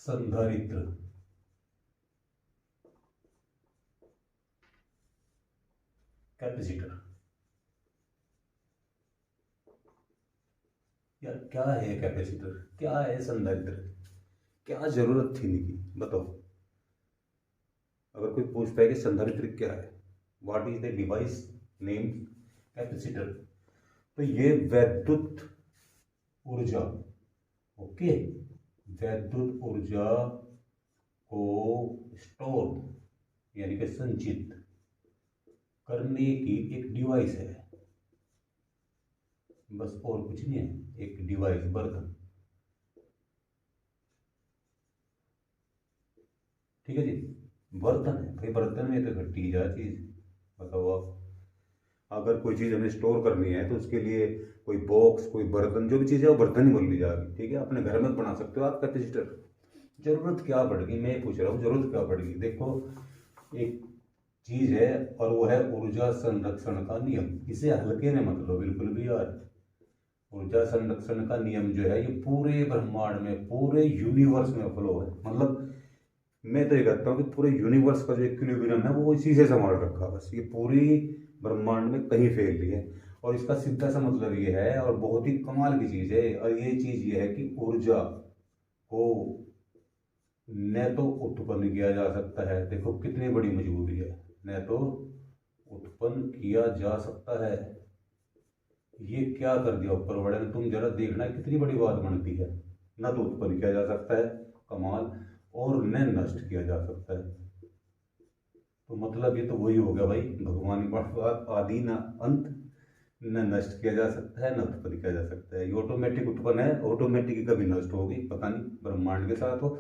संधारित्र, कैपेसिटर। यार क्या है कैपेसिटर, क्या है संधारित्र, क्या जरूरत थी इनकी, बताओ। अगर कोई पूछता है कि संधारित्र क्या है, what is the device name capacitor, तो ये वैद्युत ऊर्जा, ओके, वैद्युत ऊर्जा को स्टोर यानी कि संचित करने की एक डिवाइस है, बस, और कुछ नहीं है। एक डिवाइस, बर्तन, ठीक है जी, बर्तन है भाई। बर्तन में तो घटी जा चीज, बताओ आप। अगर कोई चीज हमें स्टोर करनी है तो उसके लिए कोई बॉक्स, कोई बर्तन, जो भी चीज है वो बर्तन ही बोल ली जा रही, ठीक है। अपने घर में बना सकते हो आप कैपेसिटर। जरूरत क्या पड़ेगी, मैं पूछ रहा हूँ, जरूरत क्या पड़ेगी। देखो, एक चीज है और वो है ऊर्जा संरक्षण का नियम। इसे हल्के में मत लो बिल्कुल भी यार। ऊर्जा संरक्षण का नियम जो है ये पूरे ब्रह्मांड में, पूरे यूनिवर्स में फॉलो है। मतलब मैं तो ये कहता हूँ कि पूरे यूनिवर्स का जो इक्विलिब्रियम है वो इसी से संभाल रखा, बस। ये पूरी ब्रह्मांड में कहीं फैल रही है, और इसका सीधा सा मतलब ये है, और बहुत ही कमाल की चीज है, और ये चीज ये है कि ऊर्जा को न तो उत्पन्न किया जा सकता है, देखो कितनी बड़ी मजबूरी है, न तो उत्पन्न किया जा सकता है। ये क्या कर दिया ऊपर वाले ने, तुम जरा देखना कितनी बड़ी बात बनती है। न तो उत्पन्न किया जा सकता है, कमाल, और न नष्ट किया जा सकता है। तो मतलब ये तो वही हो गया भाई, भगवान की बात, आदि न अंत, न नष्ट किया जा सकता है, न उत्पन्न किया जा सकता है। ये ऑटोमेटिक उत्पन्न है, ऑटोमेटिक ही कभी नष्ट होगी, पता नहीं ब्रह्मांड के साथ हो।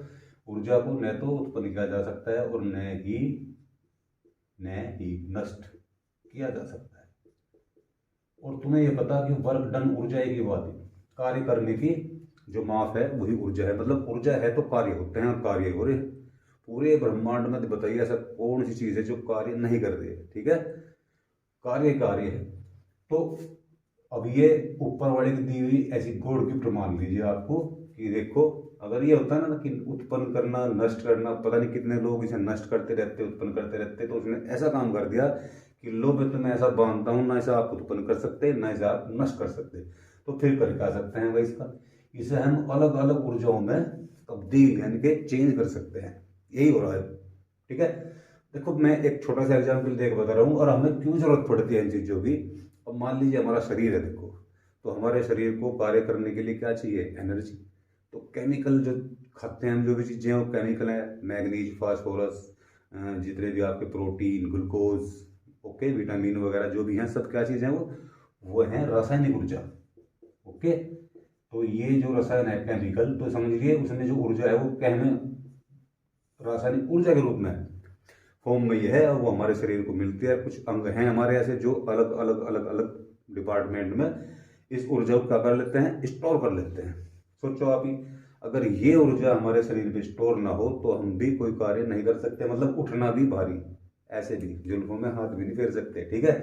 ऊर्जा को न तो उत्पन्न किया जा सकता है और न ही नष्ट किया जा सकता है। और तुम्हें ये पता कि वर्क डन ऊर्जा एक ही बात है, कार्य करने की जो माप है वही ऊर्जा है। मतलब ऊर्जा है तो कार्य होते हैं, और कार्य हो रहे। पूरे ब्रह्मांड में बताइए ऐसा कौन सी चीज है जो कार्य नहीं कर रही है, ठीक है। कार्य कार्य है। तो अब ये ऊपर वाले की दी हुई ऐसी गॉड गिफ्ट मान लीजिए आपको, कि देखो अगर ये होता है ना कि उत्पन्न करना, नष्ट करना, पता नहीं कितने लोग इसे नष्ट करते रहते, उत्पन्न करते रहते, तो उसने ऐसा काम कर दिया कि लो मैं तुम्हें ऐसा बांधता हूं, ना इसे आप उत्पन्न कर सकते, ना इसे आप नष्ट कर सकते, तो फिर कर क्या सकते हैं भाई इसका, इसे हम अलग अलग ऊर्जाओं में तब्दील यानी कि चेंज कर सकते हैं। यही हो रहा है, ठीक है। देखो मैं एक छोटा सा एग्जाम्पल देकर बता रहा हूँ, और हमें क्यों जरूरत पड़ती है इन चीज़ों की। अब मान लीजिए हमारा शरीर है, देखो, तो हमारे शरीर को कार्य करने के लिए क्या चाहिए, एनर्जी। तो केमिकल जो खाते हैं हम, जो भी चीज़ें हैं वो केमिकल है, मैग्नीज, फास्फोरस, जितने भी आपके प्रोटीन, ग्लूकोज, ओके, विटामिन वगैरह जो भी हैं, सब क्या चीज़ें हैं वो हैं रासायनिक ऊर्जा, ओके। तो ये जो रसायन है केमिकल, तो समझिए उसमें जो ऊर्जा है वो क्या है, रासायनिक ऊर्जा के रूप में फॉर्म में ये है, और वो हमारे शरीर को मिलती है। कुछ अंग हैं हमारे ऐसे जो अलग अलग अलग अलग डिपार्टमेंट में इस ऊर्जा को क्या कर लेते हैं, स्टोर कर लेते हैं। सोचो आप ही, अगर ये ऊर्जा हमारे शरीर में स्टोर ना हो तो हम भी कोई कार्य नहीं कर सकते। मतलब उठना भी भारी, ऐसे भी जुल्फों में हाथ भी नहीं फेर सकते, ठीक है।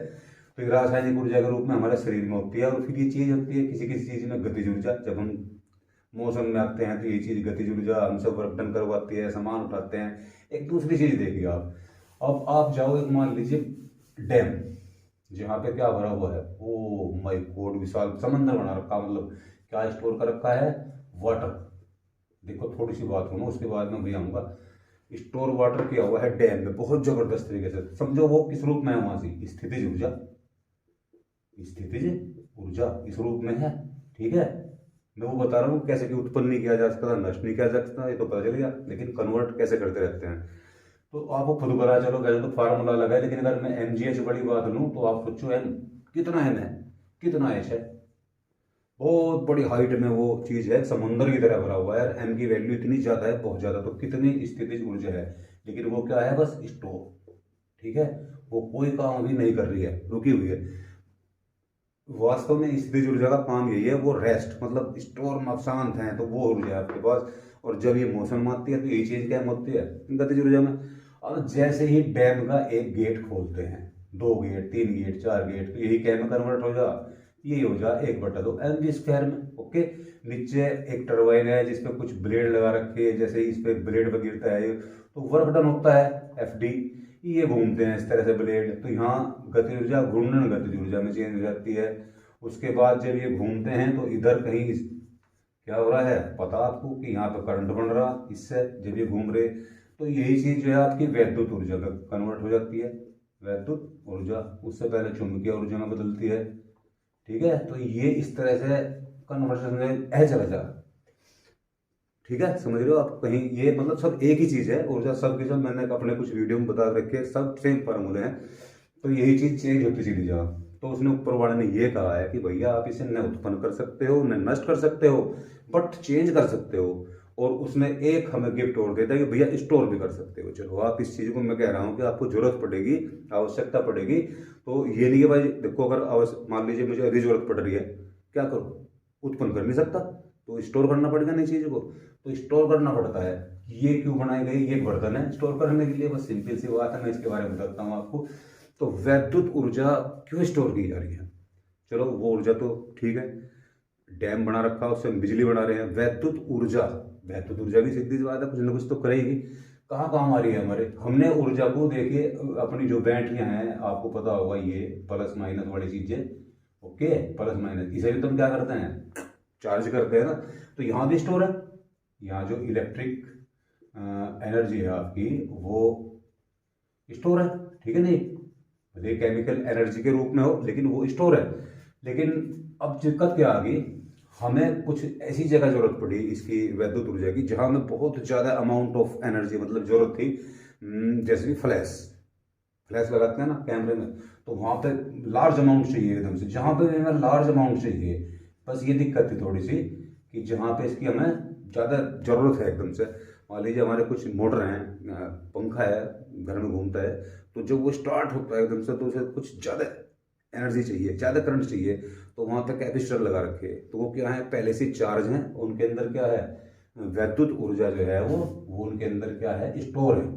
तो ये रासायनिक ऊर्जा के रूप में हमारे शरीर में होती है। और फिर ये चीज होती है किसी किसी चीज में गतिज ऊर्जा, जब हम मौसम में आते हैं तो ये चीज गतिज ऊर्जा हमसे वर्क डन करवाती है, सामान उठाते हैं। एक दूसरी चीज देखिए आप, अब आप जाओ, एक मान लीजिए डैम, जहाँ पे क्या भरा हुआ है, ओ माय गॉड, विशाल समंदर बना रखा, मतलब क्या स्टोर कर रखा है, वाटर। देखो थोड़ी सी बात सुनो, उसके बाद में भी आऊंगा। स्टोर वाटर किया हुआ है डैम में, बहुत जबरदस्त तरीके से। समझो वो किस रूप में है, वहां से स्थितिज ऊर्जा, स्थितिज ऊर्जा इस रूप में है, ठीक है। मैं वो बता रहा हूँ कैसे कि उत्पन्न नहीं किया जा सकता, नष्ट नहीं किया जा सकता, ये तो पता चल गया, लेकिन कन्वर्ट कैसे करते रहते हैं तो आपको खुद पता। चलो वैसे तो फार्मूला लगा है, लेकिन अगर मैं एमजीएच बड़ी बात लूँ तो आप सोचो एम कितना एम है, कितना एच है। बहुत बड़ी हाइट में वो चीज है, समुद्र की तरह भरा हुआ है यार। एम की वैल्यू इतनी ज्यादा है, बहुत ज्यादा। तो कितनी स्थितिज ऊर्जा है, लेकिन वो क्या है, बस स्टोर, ठीक है। वो कोई काम भी नहीं कर रही है, रुकी हुई है। वास्तव में स्थितिज ऊर्जा का काम यही है, वो रेस्ट, मतलब स्टोर में आप शांत हैं तो वो ऊर्जा है आपके पास। और जब ये मौसम आती है तो यही चीज क्या होती है गतिज ऊर्जा में। और जैसे ही डैम का एक गेट खोलते हैं, दो गेट, तीन गेट, चार गेट, तो यही क्या में कन्वर्ट हो जा, यही हो जा 1/2 एम जी स्क्वायर में, ओके। नीचे एक टरबाइन है जिसपे कुछ ब्लेड लगा रखे हैं, जैसे ही इस पे ब्लेड पर गिरता है तो वर्क डन होता है FD। ये घूमते हैं इस तरह से ब्लेड, तो यहाँ गति ऊर्जा घूर्णन गति ऊर्जा में चेंज हो जाती है। उसके बाद जब ये घूमते हैं तो इधर कहीं क्या हो रहा है पता आपको कि यहाँ पे करंट बन रहा, इससे जब ये घूम रहे तो यही चीज जो है आपकी वैद्युत ऊर्जा में कन्वर्ट हो जाती है। वैद्युत ऊर्जा उससे पहले चुंबकीय ऊर्जा में बदलती है। ठीक है, तो ये इस तरह से कन्वर्शन में चला जा। ठीक है, समझ रहे हो आप कहीं, ये मतलब सब एक ही चीज है, ऊर्जा सब की सब मैंने अपने कुछ वीडियो में बता रखे, सब सेम फार्मूले हैं। तो यही चीज चेंज होती चली जा। तो उसने ऊपर वाले ने ये कहा है कि भैया आप इसे न उत्पन्न कर सकते हो न नष्ट कर सकते हो, बट चेंज कर सकते हो। और उसने एक हमें गिफ्ट और देता है कि भैया स्टोर भी कर सकते हो। चलो आप इस चीज को मैं कह रहा हूँ कि आपको जरूरत पड़ेगी, आवश्यकता पड़ेगी, तो ये नहीं है भाई देखो अगर मान लीजिए मुझे अभी जरूरत पड़ रही है, क्या करूँ, उत्पन्न कर नहीं सकता, तो स्टोर करना पड़ेगा नई चीज को, तो स्टोर करना पड़ता है। ये क्यों बनाई गई, ये बर्तन है स्टोर करने के लिए, बस सिंपल सी बात है, मैं इसके बारे में बताता हूँ आपको। तो वैद्युत ऊर्जा क्यों स्टोर की जा रही है, चलो वो ऊर्जा तो ठीक है, डैम बना रखा है उससे हम बिजली बना रहे हैं। वैद्युत ऊर्जा भी सीधी सी बात है, कुछ ना कुछ तो करेगी। कहाँ काम आ रही है हमारे, हमने ऊर्जा को देखिए, अपनी जो बैटरियां हैं आपको पता होगा, ये प्लस माइनस वाली चीजें, ओके, प्लस माइनस, इसे भी तुम क्या करते हैं, चार्ज करते हैं ना। तो यहाँ भी स्टोर है, यहाँ जो इलेक्ट्रिक एनर्जी है आपकी वो स्टोर है, ठीक है, नहीं भले केमिकल एनर्जी के रूप में हो लेकिन वो स्टोर है। लेकिन अब दिक्कत क्या आ गई, हमें कुछ ऐसी जगह जरूरत पड़ी इसकी वैद्युत ऊर्जा की जहां हमें बहुत ज्यादा अमाउंट ऑफ एनर्जी मतलब जरूरत थी। जैसे कि फ्लैश लगाते हैं ना कैमरे में, तो वहां पे लार्ज अमाउंट चाहिए एकदम से, जहां पे हमें लार्ज अमाउंट चाहिए, बस ये दिक्कत थी थोड़ी सी कि जहां पे इसकी हमें ज़्यादा ज़रूरत है एकदम से। मान लीजिए हमारे कुछ मोटर हैं, पंखा है घर में घूमता है, तो जब वो स्टार्ट होता है एकदम से तो उसे कुछ ज़्यादा एनर्जी चाहिए, ज़्यादा करंट चाहिए, तो वहाँ पे कैपेसिटर लगा रखे, तो वो क्या है पहले से चार्ज हैं, उनके अंदर क्या है वैद्युत ऊर्जा जो है वो उनके अंदर क्या है स्टोर है।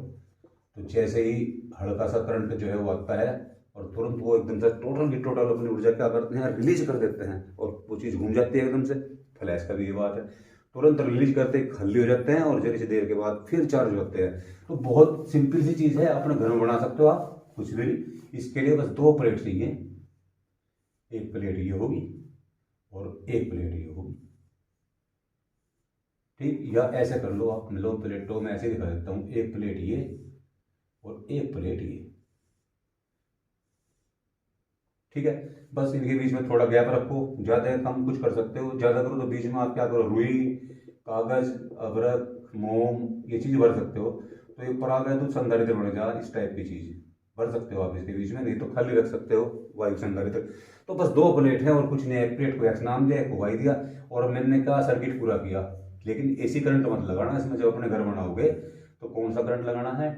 तो जैसे ही हल्का सा करंट जो है वो आता है और तुरंत वो एकदम से टोटल अपनी ऊर्जा क्या करते हैं रिलीज कर देते हैं, और वो चीज़ घूम जाती है एकदम से। फ्लैश का भी ये बात है, तुरंत रिलीज करते ही खाली हो जाते हैं और जरी सी देर के बाद फिर चार्ज होते हैं। तो बहुत सिंपल सी चीज़ है, अपने घर में बना सकते हो आप कुछ भी। इसके लिए बस 2 प्लेट चाहिए, एक प्लेट ये होगी और एक प्लेट ये होगी, ठीक, या ऐसे कर लो आप, लो प्लेटों में ऐसे दिखा देता हूँ, एक प्लेट ये और एक प्लेट ये, ठीक है। बस इनके बीच में थोड़ा गैप रखो, ज़्यादा कम कुछ कर सकते हो, ज़्यादा करो तो बीच में आप क्या करो, रुई, कागज, अदरक, मोम, ये चीज़ भर सकते हो। तो ये ऊपर आ गया तो संधारित्र बन जा, इस टाइप की चीज़ भर सकते हो आप इसके बीच में, नहीं तो खाली रख सकते हो वायु संधारित्र। तो बस 2 प्लेट है और कुछ नहीं, एक प्लेट को एक्स नाम दिया, एक को वाई दिया, और मैंने कहा सर्किट पूरा किया। लेकिन AC करंट मत लगाना इसमें, जब अपने घर बनाओगे तो कौन सा करंट लगाना है,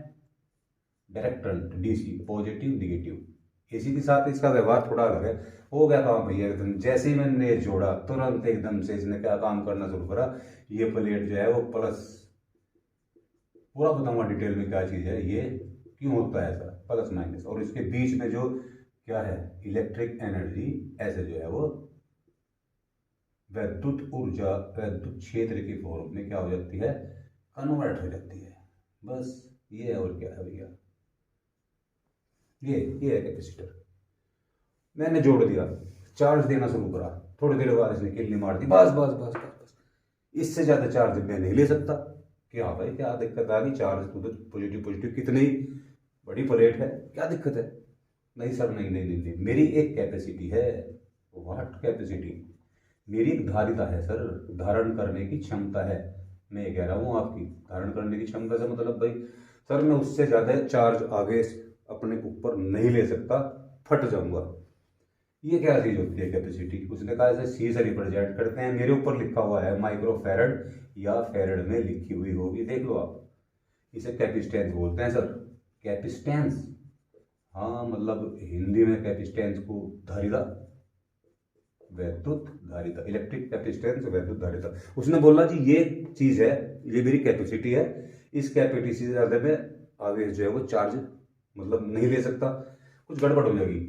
direct current, DC, positive negative. AC के साथ इसका व्यवहार थोड़ा अलग है। हो गया काम भैया एकदम, जैसे ही मैंने ये जोड़ा तुरंत एकदम से इसने क्या काम करना शुरू करा, ये प्लेट जो है वो प्लस, पूरा बताऊंगा डिटेल में क्या चीज़ है ये, क्यों होता है ऐसा प्लस माइनस, और इसके बीच में जो क्या है इलेक्ट्रिक एनर्जी, ऐसे जो है वो वैद्युत ऊर्जा वैद्युत क्षेत्र की फॉर्म में क्या हो जाती है, कन्वर्ट हो जाती है। बस ये है, और क्या है भैया, ये है कैपेसिटर। मैंने जोड़ दिया, चार्ज देना शुरू करा, थोड़ी देर बाद इसने किल्ली मार दी, बस बस बस बस बस, इससे ज़्यादा चार्ज मैं नहीं ले सकता। क्या भाई क्या दिक्कत आ गई, चार्ज तो पॉजिटिव कितनी बड़ी प्लेट है, क्या दिक्कत है, नहीं सर नहीं नहीं नहीं, नहीं। मेरी एक कैपेसिटी है, व्हाट कैपेसिटी, मेरी एक धारिता है सर, धारण करने की क्षमता है। मैं ये कह रहा हूँ आपकी धारण करने की क्षमता से मतलब भाई सर मैं उससे ज़्यादा चार्ज आगे अपने ऊपर नहीं ले सकता, फट जाऊंगा। ये क्या चीज होती है कैपेसिटी, उसने कहा ऐसे C से रिप्रेजेंट करते हैं, मेरे ऊपर लिखा हुआ है माइक्रो फैरड या फैरड में लिखी हुई होगी, देख लो आप, इसे कैपिस्टेंस बोलते हैं सर, कैपिस्टेंस, हाँ मतलब हिंदी में कैपिस्टेंस को धारिता, वैद्युत धारिता, इलेक्ट्रिक कैपेसिटेंस वैद्युत धारिता। उसने बोला जी ये चीज है, ये मेरी कैपेसिटी है, इस कैपेसिटी से ज्यादा में आगे जो है वो चार्ज मतलब नहीं ले सकता, कुछ गड़बड़ हो जाएगी।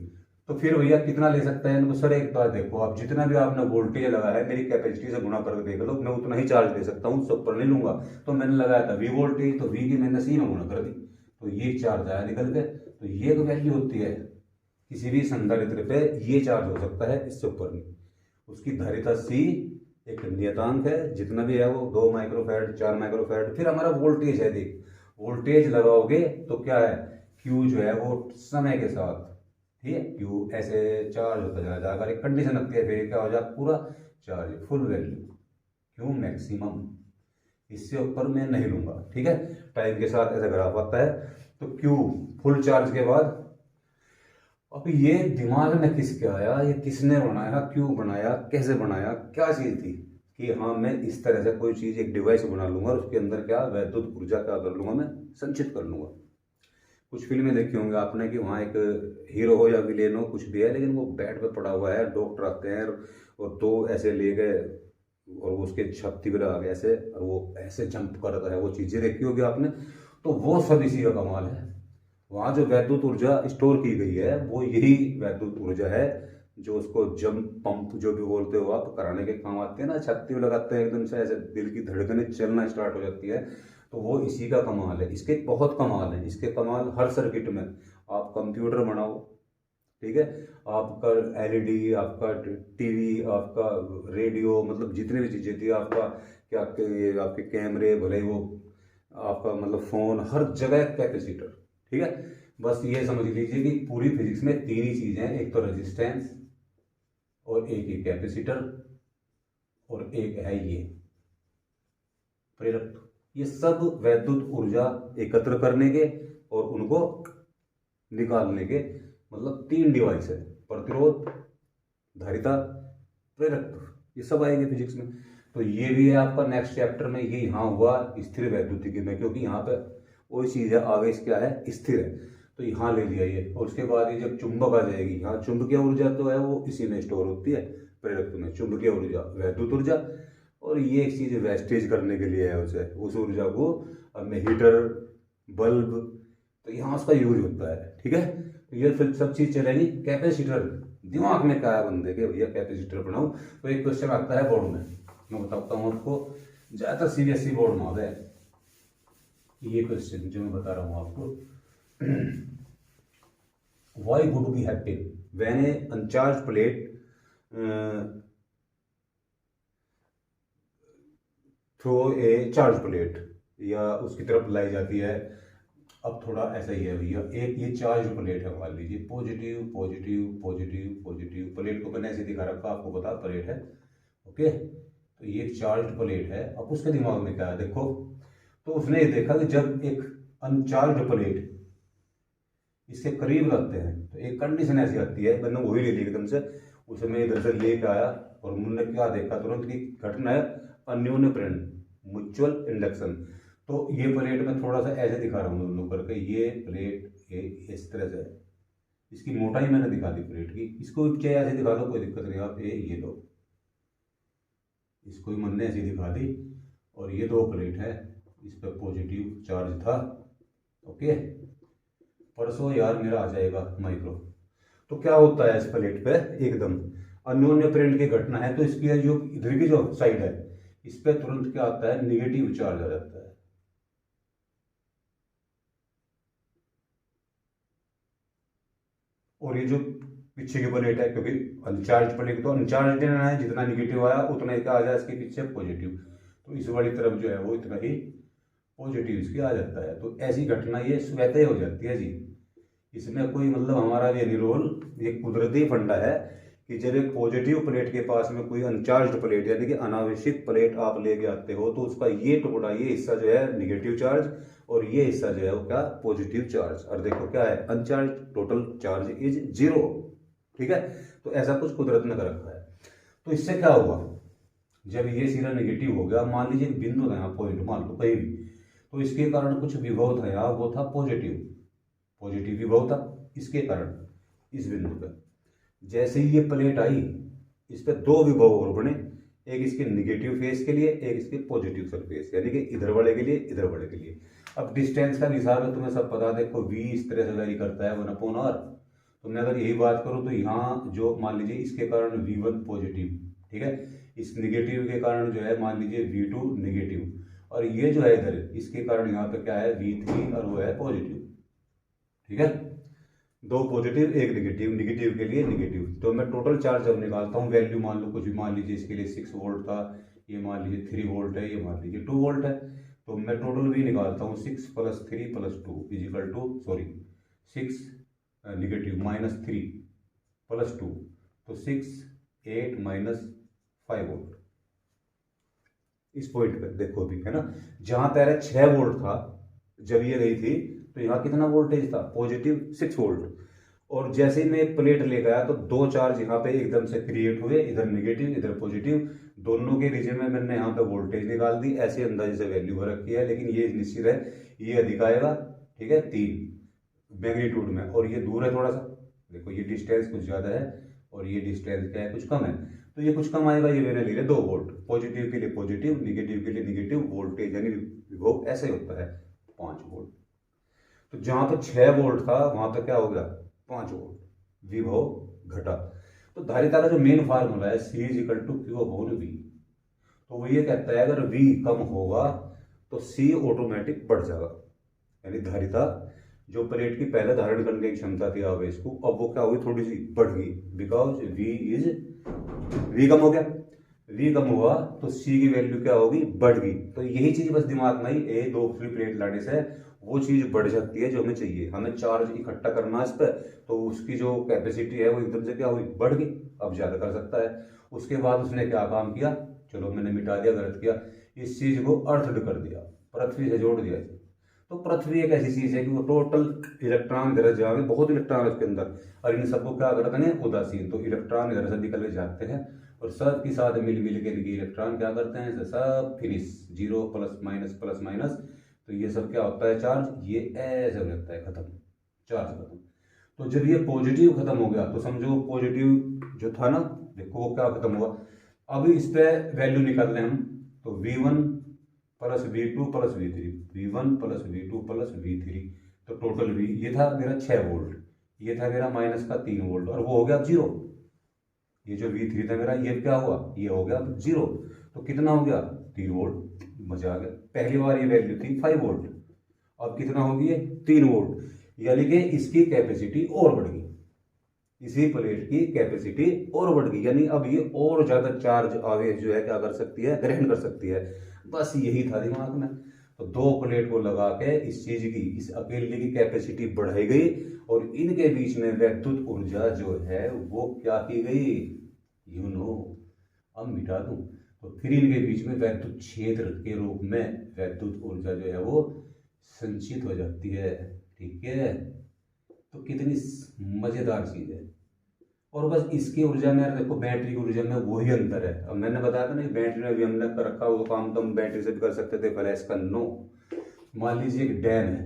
तो फिर भैया कितना ले सकते हैं इनको? सर एक बार देखो, आप जितना भी आपने वोल्टेज लगाया है मेरी कैपेसिटी से गुणा करके देख लो, मैं उतना ही चार्ज दे सकता हूँ, उससे ऊपर नहीं लूंगा। तो मैंने लगाया था वी वोल्टेज, तो वी की मैंने सी में गुणा कर दी, तो ये चार्ज आया निकल के। तो ये तो वैल्यू होती है किसी भी संधारित्र पे, ये चार्ज हो सकता है, इससे ऊपर नहीं। उसकी धारिता सी एक नियतांक है, जितना भी है वो 2 माइक्रोफैराड 4 माइक्रोफैराड। फिर हमारा वोल्टेज है, देख वोल्टेज लगाओगे तो क्या है, क्यू जो है वो समय के साथ, ठीक है, क्यू ऐसे चार्ज होता चला जाएगा। एक कंडीशन रखती है, फिर क्या हो जाएगा, पूरा charge full value, Q maximum, इससे ऊपर मैं नहीं लूंगा, ठीक है। टाइम के साथ ऐसा ग्राफ आता है। तो क्यू फुल चार्ज के बाद, अब ये दिमाग में किसके आया, ये किसने बनाया, क्यों बनाया, कैसे बनाया, क्या चीज थी कि हाँ मैं इस तरह से कोई चीज एक डिवाइस बना लूंगा और उसके अंदर क्या वैद्युत ऊर्जा क्या कर लूंगा, मैं संचित कर लूंगा। कुछ फिल्में देखी होंगे आपने कि वहाँ एक हीरो हो या विलेन हो, कुछ भी है, लेकिन वो बेड पे पड़ा हुआ है, डॉक्टर आते हैं और 2 ऐसे ले गए और वो उसके छाती पे लगा गए ऐसे, और वो ऐसे जंप करता है, वो चीजें देखी होगी आपने। तो वो सब इसी का कमाल है। वहाँ जो वैद्युत ऊर्जा स्टोर की गई है वो यही वैद्युत ऊर्जा है, जो उसको जंप पंप जो भी बोलते हो आप, कराने के काम आते हैं ना, छाती में लगाते हैं एकदम से ऐसे दिल की धड़कनें चलना स्टार्ट हो जाती है। तो वो इसी का कमाल है। इसके बहुत कमाल है, इसके कमाल हर सर्किट में। आप कंप्यूटर बनाओ, ठीक है, आपका एलईडी, आपका टीवी, आपका रेडियो, मतलब जितनी भी चीजें थी, आपका क्या आपके कैमरे भले वो, आपका मतलब फोन, हर जगह कैपेसिटर, ठीक है। बस ये समझ लीजिए कि पूरी फिजिक्स में 3 ही चीजें हैं, एक तो रेजिस्टेंस, और एक ही कैपेसिटर, और एक है ये प्रेरक। ये सब वैद्युत ऊर्जा एकत्र करने के और उनको निकालने के मतलब 3 डिवाइस है, प्रतिरोध, धारिता, प्रेरक, ये सब आएंगे फिजिक्स में। तो ये भी है आपका नेक्स्ट चैप्टर में, ये यहाँ हुआ स्थिर वैद्युतिकी में, क्योंकि यहाँ पे वही चीज है, आगे क्या है, स्थिर है, तो यहाँ ले लिया ये। और उसके बाद ये जब चुंबक आ जाएगी, यहाँ चुंबकीय ऊर्जा तो है वो इसी में स्टोर होती है, प्रेरक में चुंबकीय ऊर्जा, वैद्युत ऊर्जा। और ये एक चीज वेस्टेज करने के लिए है, उसे उस ऊर्जा को हमें हीटर, बल्ब, तो यहाँ उसका यूज होता है, ठीक है। तो ये फिर सब चीज चलेगी। कैपेसिटर दिमाग में क्या है बंदे के, भैया कैपेसिटर बनाऊं, तो एक क्वेश्चन आता है बोर्ड में, मैं बताता हूँ आपको, ज्यादातर सीबीएसई बोर्ड में आता है ये क्वेश्चन जो मैं बता रहा हूँ आपको। Why would be happy when a uncharge plate throw a charge plate, या उसकी तरफ लाई जाती है। अब थोड़ा ऐसा ही है भैया, एक ये चार्ज प्लेट है, मान लीजिए positive positive positive positive, plate को मैंने ऐसे दिखा रखा, आपको पता प्लेट है, ओके। तो ये चार्ज प्लेट है। अब उसके दिमाग में क्या है देखो, तो उसने ये देखा कि जब एक अनचार्ज प्लेट इसके करीब लगते हैं तो एक कंडीशन ऐसी आती है, मैंने वही ले ली एकदम से, उसे मैं इधर से लेके आया और मैंने क्या देखा तुरंत की घटना है, अन्योन्य प्रेरण, म्यूचुअल इंडक्शन। तो ये प्लेट में थोड़ा सा ऐसे दिखा रहा हूँ दोनों करके, ये प्लेट ये इस तरह से, इसकी मोटाई मैंने दिखा दी प्लेट की, इसको चाहे ऐसे दिखा दो कोई दिक्कत नहीं, आप ये लो, इसको ही मैंने ऐसे दिखा दी। और ये 2 प्लेट है, इस पर पॉजिटिव चार्ज था, ओके। परसों यार मेरा आ जाएगा माइक्रो। तो क्या होता है इस प्लेट पे, एकदम अन्योन्य प्रेरण की घटना है, तो इसकी जो इधर की जो साइड है इस पे तुरंत क्या आता है, निगेटिव चार्ज आ जाता है। और ये जो पीछे की प्लेट है, क्योंकि अनचार्ज प्लेट तो अनचार्ज है, जितना निगेटिव आया उतना ही क्या आ जाए इसके पीछे पॉजिटिव, तो इस वाली तरफ जो है वो इतना ही पॉजिटिव इसकी आ जाता है। तो ऐसी घटना ये स्वतः हो जाती है जी, इसमें कोई मतलब हमारा ये नहीं रोल, ये कुदरती फंडा है कि जब एक पॉजिटिव प्लेट के पास में कोई अनचार्ज प्लेट यानी कि अनावश्यक प्लेट आप लेके आते हो, तो उसका ये टुकड़ा, ये हिस्सा जो है निगेटिव चार्ज, और ये हिस्सा जो है वो क्या, पॉजिटिव चार्ज। और देखो क्या है, अनचार्ज, टोटल चार्ज इज 0, ठीक है। तो ऐसा कुछ कुदरत ने कर रखा है। तो इससे क्या हुआ, जब ये सिरा निगेटिव हो गया, मान लीजिए एक बिंदु था यहाँ, पॉइंट मान लो कहीं भी, तो इसके कारण कुछ विभव था यहाँ, वो था पॉजिटिव, पॉजिटिव विभव था इसके कारण इस बिंदु पर। जैसे ही ये प्लेट आई, इस पे 2 विभव और बने, एक इसके निगेटिव फेस के लिए, एक इसके पॉजिटिव सरफेस, यानी कि इधर वाले के लिए, इधर वाले के लिए। अब डिस्टेंस का हिसाब है, तुम्हें सब पता, देखो v इस तरह से वेरी करता है 1/r, तो मैं अगर यही बात करूं तो यहाँ जो मान लीजिए इसके कारण V1 पॉजिटिव, ठीक है, इस निगेटिव के कारण जो है मान लीजिए V2 निगेटिव, और ये जो है इधर इसके कारण यहाँ पे क्या है V3 और वो है पॉजिटिव, ठीक है, दो पॉजिटिव एक निगेटिव, निगेटिव के लिए निगेटिव। तो मैं टोटल चार्ज जब निकालता हूँ वैल्यू मान लो कुछ भी, मान लीजिए इसके लिए 6 वोल्ट था, ये मान लीजिए 3 वोल्ट है, ये मान लीजिए 2 वोल्ट है, तो मैं टोटल भी निकालता हूँ 6 + 3 + 2 इजिकल टू 6 निगेटिव -3 + 2, तो 6 8 -5 वोल्ट। इस पॉइंट पे देखो अभी है ना, जहां पहले 6 वोल्ट था जब ये गई थी, तो यहाँ कितना वोल्टेज था पॉजिटिव 6 वोल्ट, और जैसे ही मैं प्लेट ले गया तो दो चार्ज यहाँ पे एकदम से क्रिएट हुए, इधर निगेटिव इधर पॉजिटिव, दोनों के रीजन में मैंने यहाँ पे वोल्टेज निकाल दी, ऐसे अंदाजे से वैल्यू भर रखी है, लेकिन ये निश्चित है ये अधिक आएगा, ठीक है, 3 मैग्नीट्यूड में, और ये दूर है थोड़ा सा, देखो ये डिस्टेंस कुछ ज्यादा है और ये डिस्टेंस क्या है कुछ कम है, तो ये कुछ कम आएगा, ये मैंने ले लिया 2 वोल्ट, पॉजिटिव के लिए पॉजिटिव निगेटिव के लिए निगेटिव, वोल्टेज यानी विभव ऐसे होता है 5 वोल्ट। तो जहां पर 6 वोल्ट था वहां पर क्या हो गया 5 वोल्ट, विभव घटा। तो धारिता का जो मेन फार्मूला है C = Q/V, तो वो ये कहता है अगर V कम होगा तो C ऑटोमेटिक बढ़ जाएगा, यानी धारिता जो प्लेट की पहले धारण करने की क्षमता थी आवेश को, अब वो क्या होगी थोड़ी सी बढ़ गई, बिकॉज V कम हो गया, V कम हुआ तो C की वैल्यू क्या होगी बढ़ गई। तो यही चीज बस दिमाग में ही दो फ्री प्लेट लाने से वो चीज बढ़ जाती है जो हमें चाहिए, हमें चार्ज इकट्ठा करना है इस पर, तो उसकी जो कैपेसिटी है वो एकदम से क्या हुई बढ़ गई, अब ज्यादा कर सकता है। उसके बाद उसने क्या काम किया, चलो मैंने मिटा दिया, गलत किया, इस चीज को अर्थड कर दिया, पृथ्वी से जोड़ दिया। तो पृथ्वी एक ऐसी चीज है कि वो टोटल इलेक्ट्रॉन इधर जाएंगे, बहुत इलेक्ट्रॉन है उसके अंदर, और इन सबको क्या करते हैं उदासीन, तो इलेक्ट्रॉन इधर से निकल के जाते हैं और सब के साथ मिल मिल के इलेक्ट्रॉन क्या करते हैं सब फिनिश, 0 प्लस माइनस, तो ये सब क्या होता है चार्ज, ये ऐसे हो जाता है खत्म, चार्ज खत्म। तो जब ये पॉजिटिव खत्म हो गया तो समझो पॉजिटिव जो था ना, देखो वो क्या खत्म हुआ, अब इस पे वैल्यू निकाल लें हम, तो V1 + V2 + V3, V1 + V2 + V3, तो टोटल V ये था मेरा 6 वोल्ट, ये था मेरा -3 वोल्ट, और वो हो गया 0, ये जो V3 था मेरा ये क्या हुआ, ये हो गया 0, तो कितना हो गया 3 वोल्ट, मजा आ गया। पहली बार ये वैल्यू थी 5 वोल्ट, अब कितना होगी ये 3 वोल्ट, यानी कि इसकी कैपेसिटी और बढ़ गई, इसी प्लेट की कैपेसिटी और बढ़ गई, यानी अब ये और ज्यादा चार्ज आवेश जो है क्या कर सकती है, ग्रहण कर सकती है। बस यही था दिमाग में, तो दो प्लेट को लगा के इस चीज की, इस अकेले की कैपेसिटी बढ़ाई गई, और इनके बीच में वैद्युत ऊर्जा जो है वो क्या की गई, यू नो, अब मिटा दूं, तो फिर इनके बीच में वैद्युत क्षेत्र के रूप में वैद्युत ऊर्जा जो है वो संचित हो जाती है, ठीक है। तो कितनी मजेदार चीज है, और बस इसकी ऊर्जा में देखो बैटरी की ऊर्जा में वही अंतर है। अब मैंने बताया था ना बैटरी में भी हमने कर रखा वो काम तो हम बैटरी से भी कर सकते थे, फ्लैश का नो। मान लीजिए एक डैम है,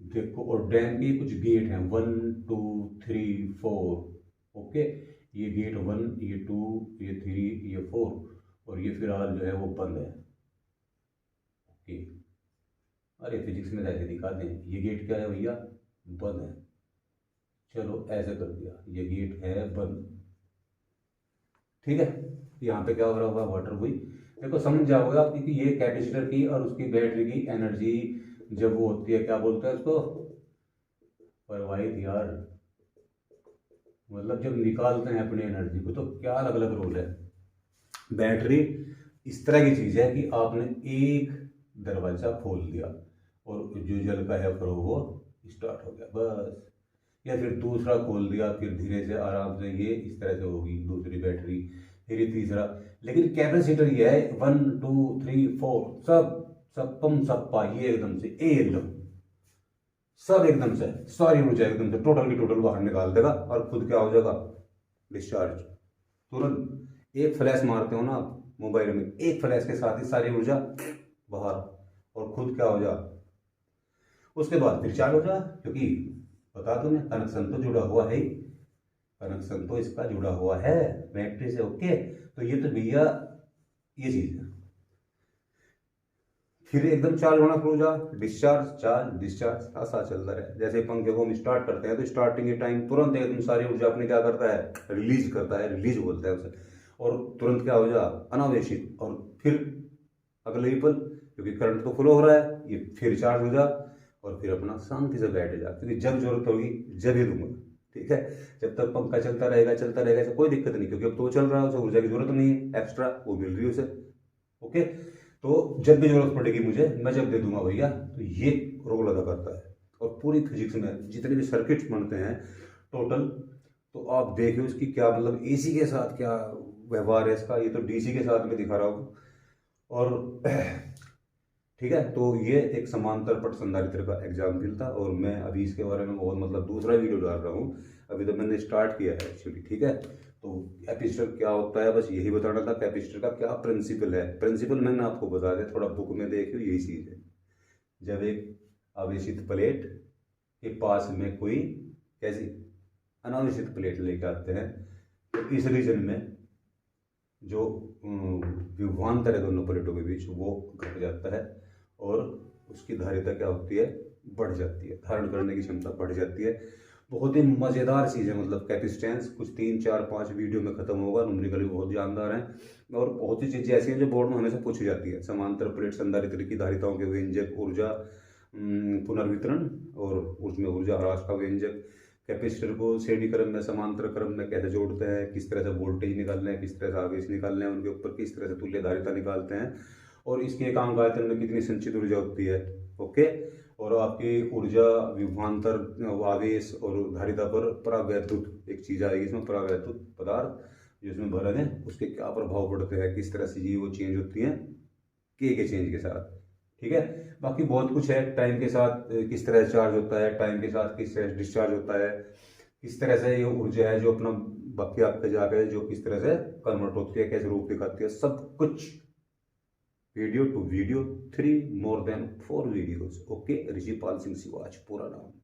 देखो, और डैम के कुछ गेट हैं 1 2 3 4, ओके, ये गेट 1 ये 2 ये 3 ये 4, और ये फिलहाल जो है वो बंद है, ओके। अरे फिजिक्स में ऐसे दिखा दें, ये गेट क्या है भैया, बंद है, चलो ऐसे कर दिया, ये गेट है बंद, ठीक है। यहाँ पे क्या हो रहा होगा, वाटर हुई, देखो समझ जाओगे आप कि ये कैपेसिटर की और उसकी बैटरी की एनर्जी जब वो होती है क्या बोलते हैं उसको, प्रवाहित यार, मतलब जब निकालते हैं अपनी एनर्जी को, तो क्या अलग अलग रोल है। बैटरी इस तरह की चीज है कि आपने एक दरवाजा खोल दिया और जो जल का है फ्लो वो स्टार्ट हो गया बस, या फिर दूसरा खोल दिया, फिर धीरे से आराम से ये इस तरह से होगी दूसरी बैटरी, फिर ये तीसरा। लेकिन कैपेसिटर ये है 1 2 3 4 सब सप्पम सप्पा, ये एकदम से एकदम सब एकदम से सारी ऊर्जा एकदम से टोटल की टोटल बाहर निकाल देगा, और खुद क्या हो जाएगा डिस्चार्ज तुरंत। एक फ्लैश मारते हो ना आप मोबाइल में, एक फ्लैश के साथ ही सारी ऊर्जा बाहर, और खुद क्या हो जा, उसके बाद फिर चार्ज हो जा, क्योंकि बता दो ना कनेक्शन तो जुड़ा हुआ है, कनेक्शन तो इसका जुड़ा हुआ है बैटरी से, ओके। तो ये तो भैया ये चीज है। फिर एकदम चार्ज होना शुरू हो जा, डिस्चार्ज चार्ज डिस्चार्ज ऐसा चलता रहे। जैसे पंखे को हम स्टार्ट करते हैं तो स्टार्टिंग के टाइम तुरंत एकदम सारी ऊर्जा अपनी क्या करता है, रिलीज करता है, रिलीज बोलता है उसे, और तुरंत क्या हो जा, अनावेशित। और फिर अगले ही पल, क्योंकि करंट तो फ्लो हो रहा है, ये फिर चार्ज हो जा और फिर अपना शांति से बैठ जा, क्योंकि जब जरूरत होगी जब ही दूंगा। ठीक है, जब तक पंखा चलता रहेगा ऐसा कोई दिक्कत नहीं, क्योंकि अब तो चल रहा है, उसे ऊर्जा की जरूरत नहीं है, एक्स्ट्रा वो मिल रही है उसे। ओके, तो जब भी जरूरत पड़ेगी मुझे, मैं जब दे दूंगा भैया। तो ये रोल अदा करता है। और पूरी फिजिक्स में जितने भी सर्किट्स बनते हैं टोटल, तो आप देखिए उसकी क्या मतलब एसी के साथ क्या व्यवहार है इसका, ये तो डीसी के साथ में दिखा रहा हूँ। और ठीक है, तो ये एक समांतर पट संधारित्र का एग्जाम्पल था, और मैं अभी इसके बारे में बहुत मतलब दूसरा वीडियो डाल रहा हूँ, अभी तो मैंने स्टार्ट किया है एक्चुअली। ठीक है, तो कैपेसिटर क्या होता है, बस यही बताना था, कैपेसिटर का क्या प्रिंसिपल है। प्रिंसिपल मैंने आपको बता दिया, थोड़ा बुक में देखियो, यही चीज़ है। जब एक आवेशित प्लेट के पास में कोई कैसी अनावेशित प्लेट लेके आते हैं, तो इस रीजन में जो विभवांतर है दोनों प्लेटों के बीच, वो घट जाता है और उसकी धारिता क्या होती है, बढ़ जाती है, धारण करने की क्षमता बढ़ जाती है। बहुत ही मज़ेदार चीज़ है, मतलब कैपेसिटेंस कुछ 3 4 5 वीडियो में खत्म होगा, न्यूमेरिकली बहुत जानदार हैं। और बहुत सी चीज़ें ऐसी हैं जो बोर्ड में हमेशा पूछी जाती है। समांतर प्लेट संधारित्र की धारिताओं के व्यंजक, ऊर्जा पुनर्वितरण और उसमें ऊर्जा ह्रास का व्यंजक, कैपेसिटर को श्रेणी क्रम में समांतर क्रम में कैसे जोड़ते हैं, किस तरह से वोल्टेज निकालने हैं, किस तरह से आवेश निकालने हैं, उनके ऊपर किस तरह से तुल्य धारिता निकालते हैं, और इसके एकांक आयतन में कितनी संचित ऊर्जा होती है। ओके, और आपकी ऊर्जा विभवांतर आवेश और धारिता पर परावैद्युत एक चीज आएगी इसमें, परावैद्युत पदार्थ जिसमें भरण है, उसके क्या प्रभाव पड़ते हैं, किस तरह से ये वो चेंज होती हैं के चेंज के साथ। ठीक है, बाकी बहुत कुछ है, टाइम के साथ किस तरह से चार्ज होता है, टाइम के साथ किस तरह से डिस्चार्ज होता है, किस तरह से ये ऊर्जा है जो अपना बाकी आपके जाकर जो किस तरह से कन्वर्ट होती है, कैसे रूप दिखाती है, सब कुछ video to video 3 more than 4 videos. Okay, Rishipal Singh Siwach पूरा नाम।